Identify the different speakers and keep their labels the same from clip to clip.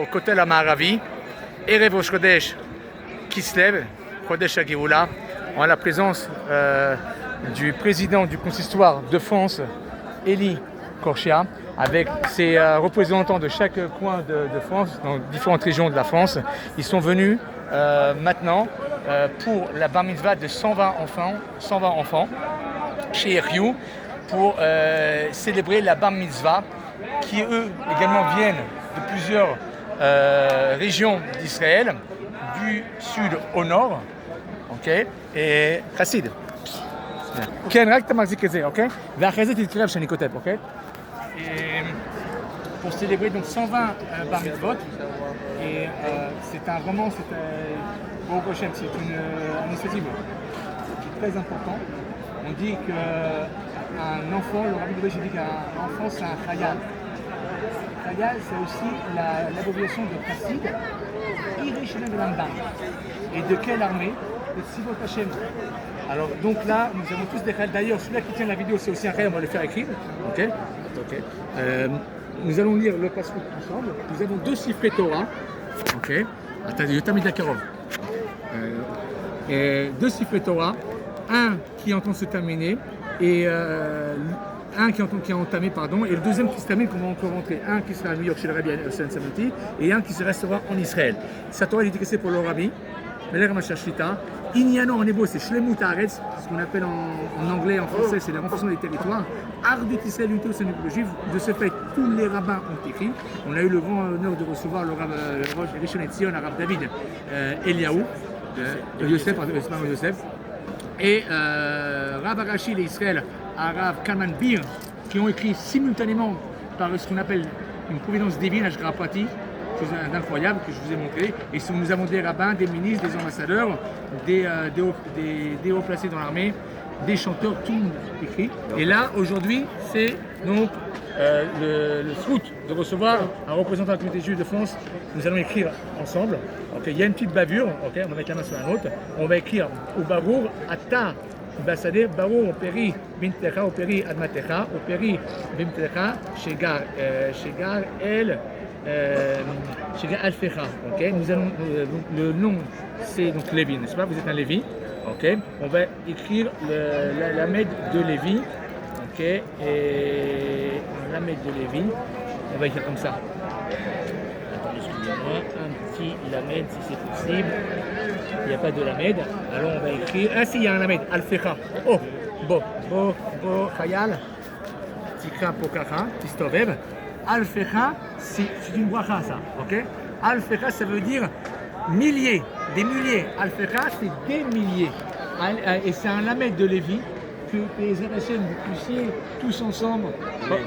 Speaker 1: au Kotel Amaravi, Erev Rosh Chodesh Kislev, Chodesh HaGeoula, en la présence du président du consistoire de France, Eli Korshia, avec ses représentants de chaque coin de France, dans différentes régions de la France. Ils sont venus maintenant pour la bar mitzvah de 120 enfants chez Eriou pour célébrer la bar mitzvah qui eux également viennent de plusieurs régions d'Israël, du sud au nord, ok? Et Chassid. כן, רק אתה מחזיק את זה, אוקיי? ואחרי זה תתקרב שאני כותב, אוקיי? Pour célébrer donc 120 bar mitzvot. Et c'est un vraiment, c'est une initiative très importante. On dit qu'un enfant, le rabbi de dit qu'un enfant c'est un chayal. Chayal c'est aussi l'abréviation de Chassid, Irishina de Rambam. Et de quelle armée? De Tzivot Hashem. Alors donc là, nous avons tous des chayals. D'ailleurs, celui-là qui tient la vidéo, c'est aussi un chayal, on va le faire écrire. Ok. Nous allons lire le passouk ensemble. Nous avons deux siffrets Torah. Ok. Attendez, Yotamid Akarov. Deux siffrets Torah. Un qui entend se terminer et un qui a entamé, pardon, et le deuxième qui se termine, qu'on va encore rentrer. Un qui sera à New York chez le Rabbi Hussein Samati et un qui se restera en Israël. Sa Torah est dédicacée pour le Rabbi, Meler Mashashita. Inyano en hébreu, c'est Shlemut Haaretz, ce qu'on appelle en anglais, en français, c'est le renforcement des territoires. Ardit Israël, l'unité au sein du peuple juif. De ce fait, tous les rabbins ont écrit. On a eu le grand honneur de recevoir le Rav Rishon LeZion, le Rav David Eliaou, Yosef, et Rav Arashi d'Israël, Rav Kalman Bir, qui ont écrit simultanément par ce qu'on appelle une providence divine, Ashgra Prati, chose incroyable que je vous ai montré. Et nous avons des rabbins, des ministres, des ambassadeurs, des hauts placés dans l'armée, des chanteurs, tout le monde écrit. Et là, aujourd'hui, c'est donc le fruit de recevoir un représentant de la communauté juive de France. Nous allons écrire ensemble. Okay. Il y a une petite bavure, okay. On va mettre la main sur la nôtre. On va écrire au Barour, Ata, Bassadeh, Barour, Operi, Bintecha, Operi, Admatecha, Operi, Bintecha, Shegar, El, Shegar Alfecha. Okay. Nous allons, le nom, c'est donc Lévi, n'est-ce pas? Vous êtes un Lévi. Okay. On va écrire la Med de Lévi. Okay. Et la Med de Lévi, on va écrire comme ça. Attendez, excusez-moi, un petit Lamed si c'est possible. Il n'y a pas de Lamed. Alors on va écrire. Ah si, il y a un Lamed. Alfecha. Oh, bo, Chayal. Tikra Pokacha, Tistovev. Alfecha, c'est une bracha ça. Ok? Alfecha, ça veut dire milliers, des milliers. Alfecha, c'est des milliers. Et c'est un Lamed de Lévi. Que les Hashem, vous puissiez tous ensemble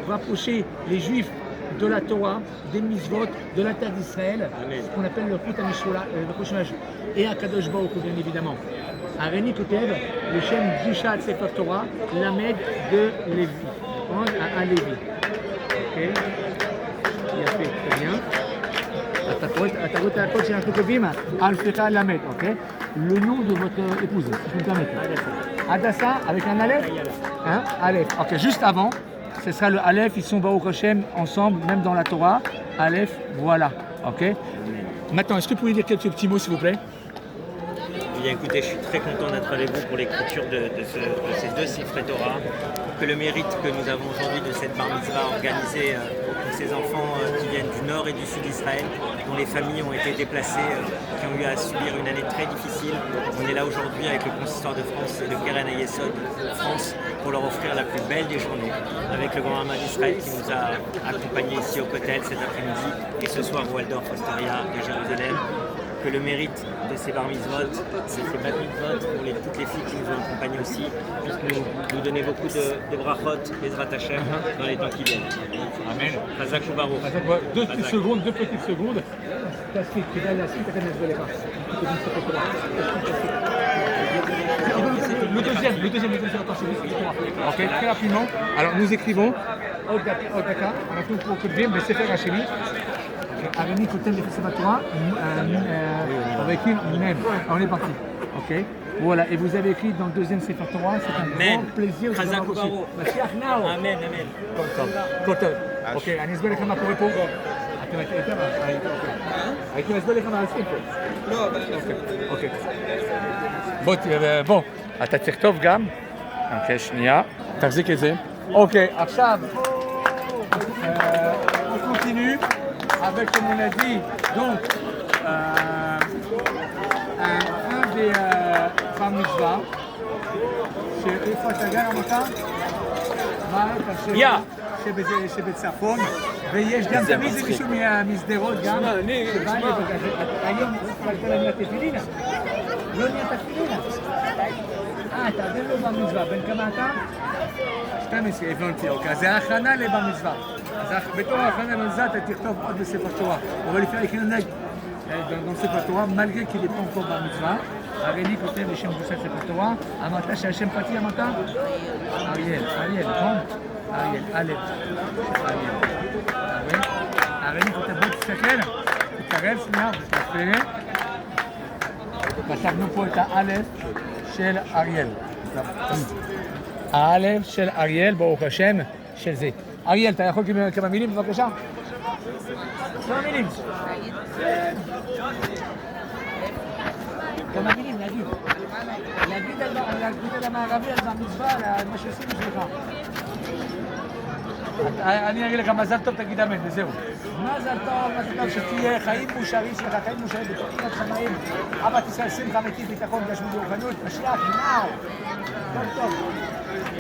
Speaker 1: rapprocher les Juifs de la Torah, des mitzvot, de la terre d'Israël, ce qu'on appelle le Chut HaMishloach, le Koshmaj, et à Kadosh Baruch Hu, bien évidemment. Areni Kotev, le Shem Dushat Sefer Torah, Lamed de Lévi, à Lévi. Ok, il a fait très bien. אתה רואה שאנחנו כותבים Alfecha Lamed, ok? Le nom de votre épouse, si je me permets. Adassa avec un Aleph, hein? Aleph. Ok, juste avant, ce sera le Aleph, ils sont Baruch Hashem ensemble, même dans la Torah. Aleph, voilà. Ok. Maintenant, est-ce que vous pouvez dire quelques petits mots, s'il vous plaît?
Speaker 2: Bien, écoutez, je suis très content d'être avec vous pour l'écriture de ces deux siffrets Torah. Que le mérite que nous avons aujourd'hui de cette bar mitzvah organisée pour ces enfants qui viennent du nord et du sud d'Israël, dont les familles ont été déplacées, qui ont eu à subir une année très difficile. On est là aujourd'hui avec le consistoire de France et le Keren Hayesod France pour leur offrir la plus belle des journées, avec le grand Hamad d'Israël qui nous a accompagnés ici au Kotel cet après-midi et ce soir au Waldorf Astoria de Jérusalem. Que le mérite de ces bar mitzvot, ces bat mitzvot pour toutes les filles qui nous ont accompagnés aussi, puissent nous donner beaucoup de brachot, Bezrat Hashem, dans les temps qui viennent.
Speaker 1: Amen.
Speaker 2: Chazak ou Baruch.
Speaker 1: Deux petites secondes. Le deuxième, ok, très rapidement. Alors nous écrivons Odaka, pour que le Sefer Hashemi. Areni Kotel de Torah, on va écrire même. On est parti. Ok. Voilà. Et vous avez écrit dans le deuxième Sefer Torah. C'est un grand plaisir de vous rencontrer.
Speaker 2: Amen.
Speaker 1: Kotel. Ok. Anis Belekama pour répondre. הייתי מסביר לך מה עושים פה.
Speaker 3: לא, אבל...
Speaker 1: אוקיי. בוא, אתה תכתוב גם. אוקיי, שנייה. תחזיק את זה. אוקיי, עכשיו, on continue avec, comme on a dit, donc, un des בר מצווה, שאיפה אתה גר המתה? שבצפון, ויש גם תמיד זה מישהו משדרות גם, היום הספקת להם לתפילינה, לא נהיה תפילינה. אתה בן לו בר מצווה, בן כמה אתה? 12, הבנתי, אוקיי, אז זה הכנה לבר מצווה. אז בתור הכנה לבר מצווה אתה תכתוב עוד בספר תורה. אבל לפני הכננג, בספר תורה, מלגה כי לפעמים פה בר מצווה, הרי לי כותב בשם קבוצת ספר תורה, אמרת שהשם פרטי אמרת? אריאל, נכון? אריאל, א', אריאל. הרי לי כותב, בוא תסתכל, תתקרב שנייה, תסתכל. כתבנו פה את האלף של אריאל. האלף של אריאל, ברוך השם, של זה. אריאל, אתה יכול כמה מילים, בבקשה? כמה מילים. כמה מילים, להגיד על המערבי, על המצווה, על מה שעשינו שלך. אני אגיד לך מזל טוב, תגיד אמן, וזהו. מזל טוב, שתהיה חיים מאושרים שלך, חיים מאושרים בתוכנית שמיים. אבא תישא שמחה, מתים, ביטחון, גשמי ורוחניות, משיח, נאו. טוב.